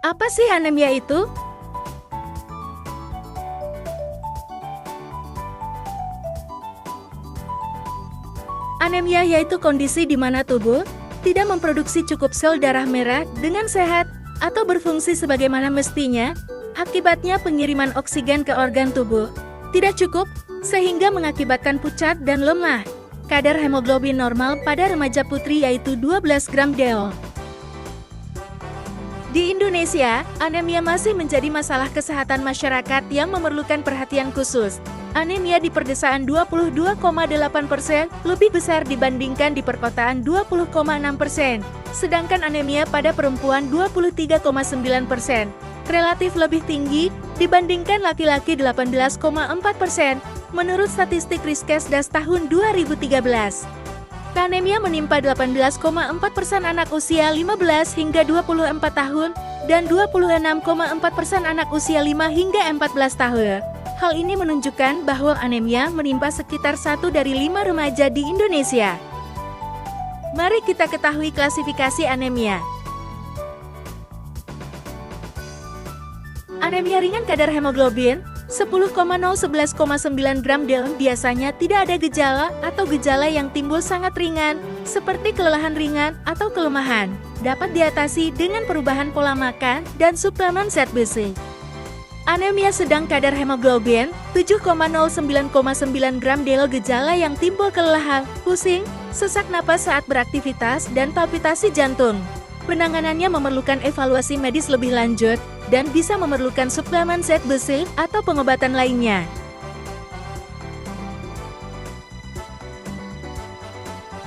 Apa sih anemia itu? Anemia yaitu kondisi di mana tubuh tidak memproduksi cukup sel darah merah dengan sehat atau berfungsi sebagaimana mestinya. Akibatnya pengiriman oksigen ke organ tubuh tidak cukup, sehingga mengakibatkan pucat dan lemah. Kadar hemoglobin normal pada remaja putri yaitu 12 gram DO. Di Indonesia, anemia masih menjadi masalah kesehatan masyarakat yang memerlukan perhatian khusus. Anemia di perdesaan 22,8%, lebih besar dibandingkan di perkotaan 20,6%. Sedangkan anemia pada perempuan 23,9%, relatif lebih tinggi dibandingkan laki-laki 18,4%, menurut statistik Riskesdas tahun 2013. Anemia menimpa 18,4% anak usia 15 hingga 24 tahun dan 26,4% anak usia 5 hingga 14 tahun. Hal ini menunjukkan bahwa anemia menimpa sekitar 1 dari 5 remaja di Indonesia. Mari kita ketahui klasifikasi anemia. Anemia ringan kadar hemoglobin 10,0-11,9 gram DO biasanya tidak ada gejala atau gejala yang timbul sangat ringan, seperti kelelahan ringan atau kelemahan, dapat diatasi dengan perubahan pola makan dan suplemen zat besi. Anemia sedang kadar hemoglobin 7,09,9 gram DO gejala yang timbul kelelahan, pusing, sesak napas saat beraktivitas, dan palpitasi jantung. Penanganannya memerlukan evaluasi medis lebih lanjut dan bisa memerlukan suplemen zat besi atau pengobatan lainnya.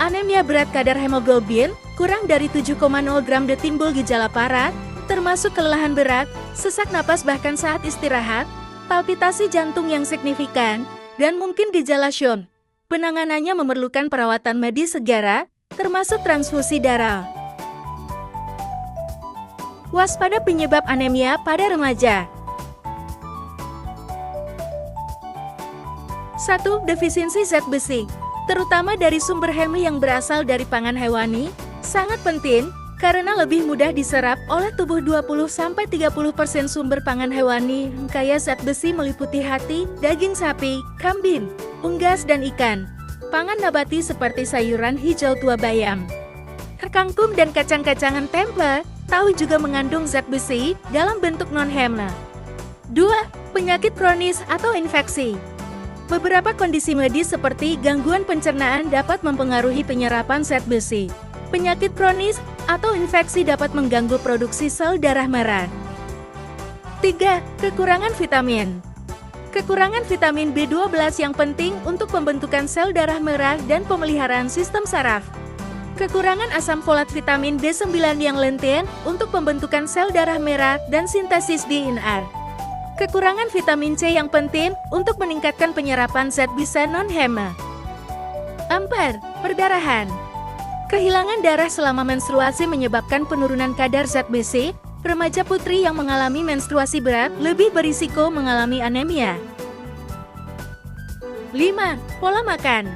Anemia berat kadar hemoglobin kurang dari 7,0 gram DO timbul gejala parah, termasuk kelelahan berat, sesak napas bahkan saat istirahat, palpitasi jantung yang signifikan, dan mungkin gejala Shown. Penanganannya memerlukan perawatan medis segera, termasuk transfusi darah. Waspada penyebab anemia pada remaja. 1. Defisiensi zat besi, terutama dari sumber heme yang berasal dari pangan hewani, sangat penting karena lebih mudah diserap oleh tubuh. 20-30% sumber pangan hewani kaya zat besi meliputi hati, daging sapi, kambing, unggas, dan ikan. Pangan nabati seperti sayuran hijau tua bayam, kangkung, dan kacang-kacangan tempe, tahu juga mengandung zat besi dalam bentuk non-heme. 2. Penyakit kronis atau infeksi. Beberapa kondisi medis seperti gangguan pencernaan dapat mempengaruhi penyerapan zat besi. Penyakit kronis atau infeksi dapat mengganggu produksi sel darah merah. 3. Kekurangan vitamin. Kekurangan vitamin B12 yang penting untuk pembentukan sel darah merah dan pemeliharaan sistem saraf. Kekurangan asam folat vitamin B9 yang lentir untuk pembentukan sel darah merah dan sintesis DNR. Kekurangan vitamin C yang penting untuk meningkatkan penyerapan zat besi non-heme. 4. Perdarahan. Kehilangan darah selama menstruasi menyebabkan penurunan kadar zat besi. Remaja putri yang mengalami menstruasi berat lebih berisiko mengalami anemia. 5. Pola makan.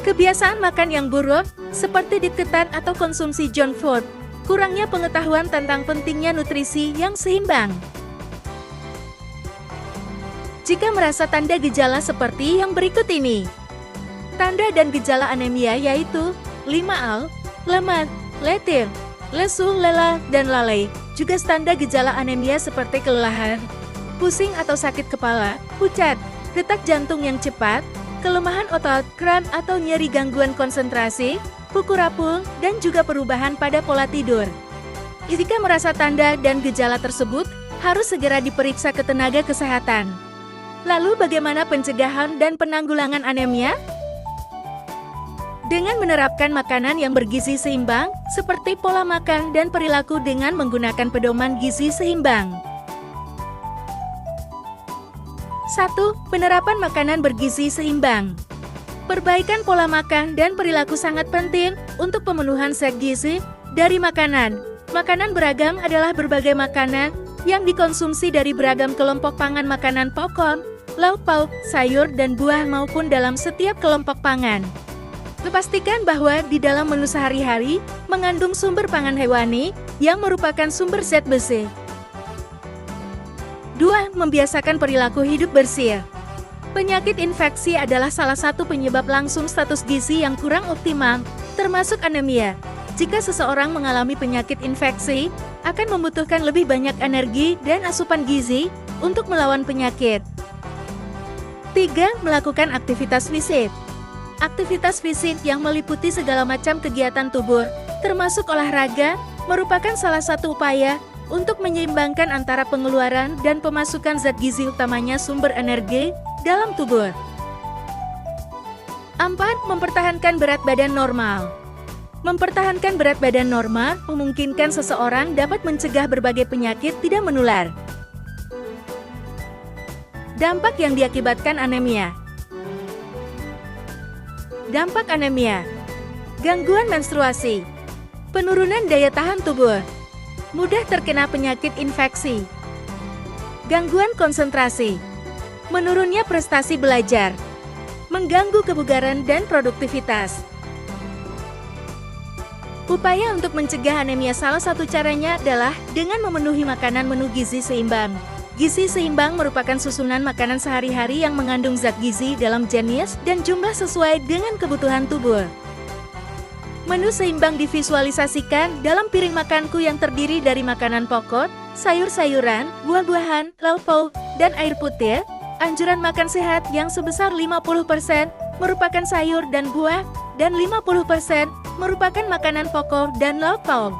Kebiasaan makan yang buruk, seperti dietan atau konsumsi junk food, kurangnya pengetahuan tentang pentingnya nutrisi yang seimbang. Jika merasa tanda gejala seperti yang berikut ini. Tanda dan gejala anemia yaitu 5 lemah, letih, lesu, lelah, dan lalai. Juga tanda gejala anemia seperti kelelahan, pusing atau sakit kepala, pucat, detak jantung yang cepat, kelemahan otot, kram atau nyeri, gangguan konsentrasi, kuku rapuh, dan juga perubahan pada pola tidur. Jika merasa tanda dan gejala tersebut, harus segera diperiksa ke tenaga kesehatan. Lalu bagaimana pencegahan dan penanggulangan anemia? Dengan menerapkan makanan yang bergizi seimbang, seperti pola makan dan perilaku dengan menggunakan pedoman gizi seimbang. 1. Penerapan makanan bergizi seimbang. Perbaikan pola makan dan perilaku sangat penting untuk pemenuhan zat gizi dari makanan. Makanan beragam adalah berbagai makanan yang dikonsumsi dari beragam kelompok pangan, makanan pokok, lauk pauk, sayur, dan buah maupun dalam setiap kelompok pangan. Pastikan bahwa di dalam menu sehari-hari mengandung sumber pangan hewani yang merupakan sumber zat besi. 2. Membiasakan perilaku hidup bersih. Penyakit infeksi adalah salah satu penyebab langsung status gizi yang kurang optimal, termasuk anemia. Jika seseorang mengalami penyakit infeksi, akan membutuhkan lebih banyak energi dan asupan gizi untuk melawan penyakit. 3. Melakukan aktivitas fisik. Aktivitas fisik yang meliputi segala macam kegiatan tubuh, termasuk olahraga, merupakan salah satu upaya untuk menyeimbangkan antara pengeluaran dan pemasukan zat gizi utamanya sumber energi dalam tubuh. 4. Mempertahankan berat badan normal. Mempertahankan berat badan normal memungkinkan seseorang dapat mencegah berbagai penyakit tidak menular. Dampak yang diakibatkan anemia. Dampak anemia: gangguan menstruasi, penurunan daya tahan tubuh, mudah terkena penyakit infeksi, gangguan konsentrasi, menurunnya prestasi belajar, mengganggu kebugaran dan produktivitas. Upaya untuk mencegah anemia salah satu caranya adalah dengan memenuhi makanan menu gizi seimbang. Gizi seimbang merupakan susunan makanan sehari-hari yang mengandung zat gizi dalam jenis dan jumlah sesuai dengan kebutuhan tubuh. Menu seimbang divisualisasikan dalam piring makanku yang terdiri dari makanan pokok, sayur-sayuran, buah-buahan, lauk pauk, dan air putih. Anjuran makan sehat yang sebesar 50% merupakan sayur dan buah, dan 50% merupakan makanan pokok dan lauk pauk.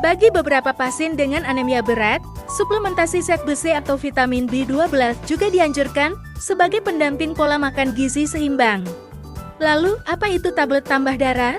Bagi beberapa pasien dengan anemia berat, suplementasi zat besi atau vitamin B12 juga dianjurkan sebagai pendamping pola makan gizi seimbang. Lalu, apa itu tablet tambah darah?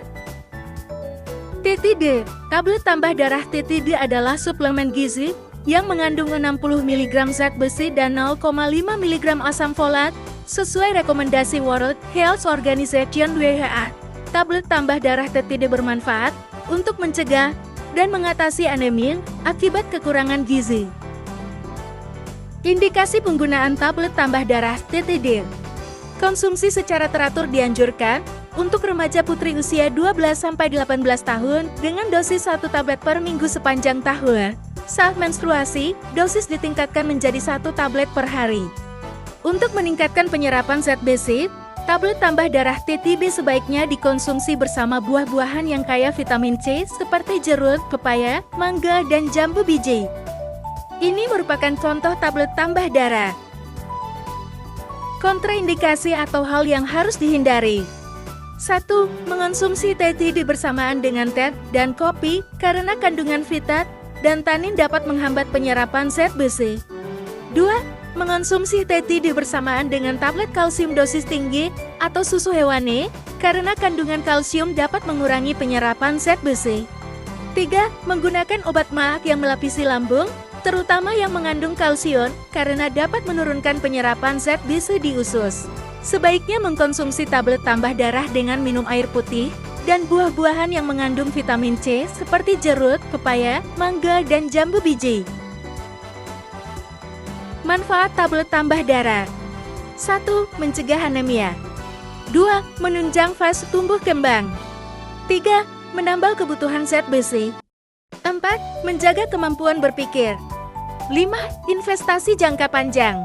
TTD. Tablet tambah darah TTD adalah suplemen gizi yang mengandung 60 mg zat besi dan 0,5 mg asam folat sesuai rekomendasi World Health Organization (WHO). Tablet tambah darah TTD bermanfaat untuk mencegah dan mengatasi anemia akibat kekurangan gizi. Indikasi penggunaan tablet tambah darah TTD. Konsumsi secara teratur dianjurkan untuk remaja putri usia 12-18 tahun dengan dosis 1 tablet per minggu sepanjang tahun. Saat menstruasi, dosis ditingkatkan menjadi 1 tablet per hari. Untuk meningkatkan penyerapan zat besi, tablet tambah darah TTD sebaiknya dikonsumsi bersama buah-buahan yang kaya vitamin C seperti jeruk, pepaya, mangga, dan jambu biji. Ini merupakan contoh tablet tambah darah. Kontraindikasi atau hal yang harus dihindari. 1. Mengonsumsi TTD bersamaan dengan teh dan kopi karena kandungan fitat dan tanin dapat menghambat penyerapan zat besi. 2. Mengonsumsi TTD bersamaan dengan tablet kalsium dosis tinggi atau susu hewani karena kandungan kalsium dapat mengurangi penyerapan zat besi. 3. Menggunakan obat MAC yang melapisi lambung, terutama yang mengandung kalsium karena dapat menurunkan penyerapan zat besi di usus. Sebaiknya mengkonsumsi tablet tambah darah dengan minum air putih dan buah-buahan yang mengandung vitamin C seperti jeruk, pepaya, mangga, dan jambu biji. Manfaat tablet tambah darah. 1. Mencegah anemia. 2. Menunjang fase tumbuh kembang. 3. Menambal kebutuhan zat besi. 4. Menjaga kemampuan berpikir. 5. Investasi jangka panjang.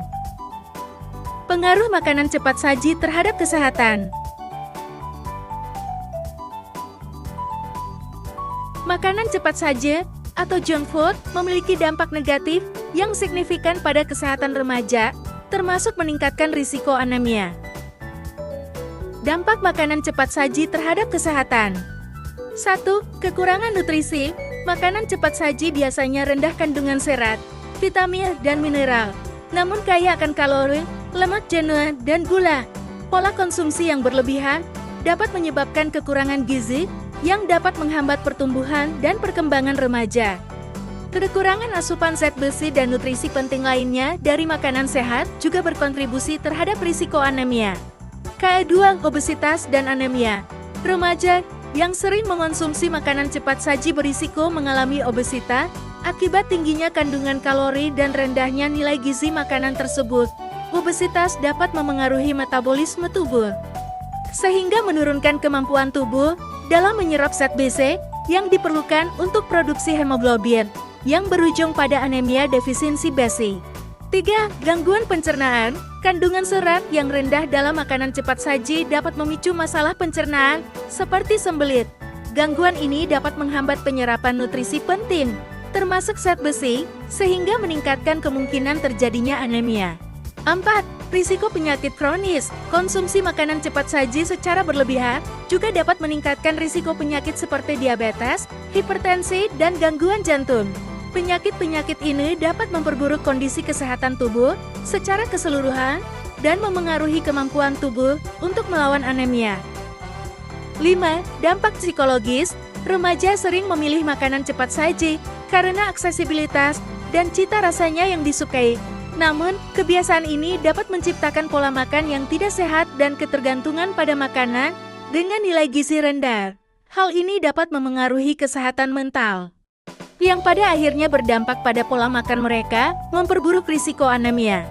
Pengaruh makanan cepat saji terhadap kesehatan. Makanan cepat saji atau junk food memiliki dampak negatif yang signifikan pada kesehatan remaja, termasuk meningkatkan risiko anemia. Dampak makanan cepat saji terhadap kesehatan. 1. Kekurangan nutrisi. Makanan cepat saji biasanya rendah kandungan serat, vitamin, dan mineral, namun kaya akan kalori, lemak jenuh, dan gula. Pola konsumsi yang berlebihan dapat menyebabkan kekurangan gizi yang dapat menghambat pertumbuhan dan perkembangan remaja. Kekurangan asupan zat besi dan nutrisi penting lainnya dari makanan sehat juga berkontribusi terhadap risiko anemia. Kedua, obesitas dan anemia. Remaja yang sering mengonsumsi makanan cepat saji berisiko mengalami obesitas akibat tingginya kandungan kalori dan rendahnya nilai gizi makanan tersebut. Obesitas dapat memengaruhi metabolisme tubuh, sehingga menurunkan kemampuan tubuh dalam menyerap zat besi yang diperlukan untuk produksi hemoglobin, yang berujung pada anemia defisiensi besi. 3. Gangguan pencernaan. Kandungan serat yang rendah dalam makanan cepat saji dapat memicu masalah pencernaan, seperti sembelit. Gangguan ini dapat menghambat penyerapan nutrisi penting, termasuk zat besi, sehingga meningkatkan kemungkinan terjadinya anemia. 4. Risiko penyakit kronis. Konsumsi makanan cepat saji secara berlebihan juga dapat meningkatkan risiko penyakit seperti diabetes, hipertensi, dan gangguan jantung. Penyakit-penyakit ini dapat memperburuk kondisi kesehatan tubuh secara keseluruhan dan memengaruhi kemampuan tubuh untuk melawan anemia. 5. Dampak psikologis. Remaja sering memilih makanan cepat saji karena aksesibilitas dan cita rasanya yang disukai. Namun, kebiasaan ini dapat menciptakan pola makan yang tidak sehat dan ketergantungan pada makanan dengan nilai gizi rendah. Hal ini dapat memengaruhi kesehatan mental, yang pada akhirnya berdampak pada pola makan mereka, memperburuk risiko anemia.